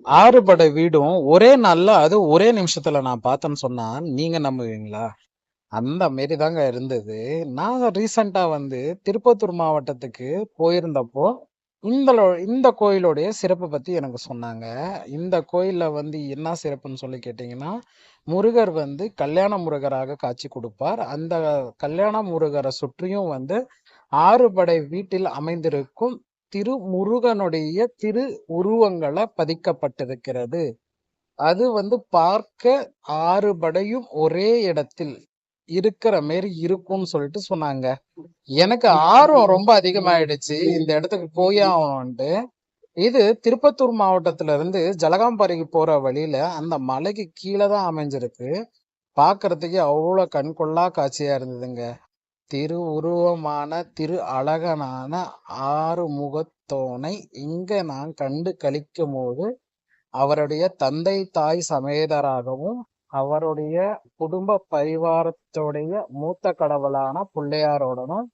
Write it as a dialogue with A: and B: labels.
A: ஆறுபடை வீடும் ஒரே நாள்ல, அது ஒரே நிமிஷத்துல நான் பார்த்தேன்னு சொன்னா நீங்க நம்புவீங்களா? அந்த மாரி தாங்க இருந்தது. நான் ரீசென்ட்டா வந்து திருப்பத்தூர் மாவட்டத்துக்கு போயிருந்தப்போ, இந்த கோயிலுடைய சிறப்ப பத்தி எனக்கு சொன்னாங்க. இந்த கோயில்ல வந்து என்ன சிறப்புன்னு சொல்லி கேட்டீங்கன்னா, முருகர் வந்து கல்யாண முருகராக காட்சி குடுப்பார். அந்த கல்யாண முருகர சுற்றியும் வந்து 6 படை வீட்டில் அமைந்திருக்கும் திருமுருகனுடைய திரு உருவங்கள பதிக்கப்பட்டிருக்கிறது. அது வந்து பார்க்க 6 படையும் ஒரே இடத்தில் இருக்கிற மாரி இருக்கும்னு சொல்லிட்டு சொன்னாங்க. எனக்கு ஆர்வம் ரொம்ப அதிகமாயிடுச்சு. இந்த இடத்துக்கு போயே ஆகணுன்ட்டு. இது திருப்பத்தூர் மாவட்டத்துல இருந்து ஜலகாம்பரிக்கு போற வழியில அந்த மலைக்கு கீழ தான் அமைஞ்சிருக்கு. பார்க்கறதுக்கே அவ்வளோ கண்கொள்ளா காட்சியா இருந்ததுங்க. திரு உருவமான திரு அழகனான ஆறுமுகத்தோனை இங்க நான் கண்டு களிக்கும்போது, அவருடைய தந்தை, தாய் சமேதராகவும், அவருடைய குடும்ப பரிவாரத்துடைய மூத்த கடவுளான பிள்ளையாரோடனும்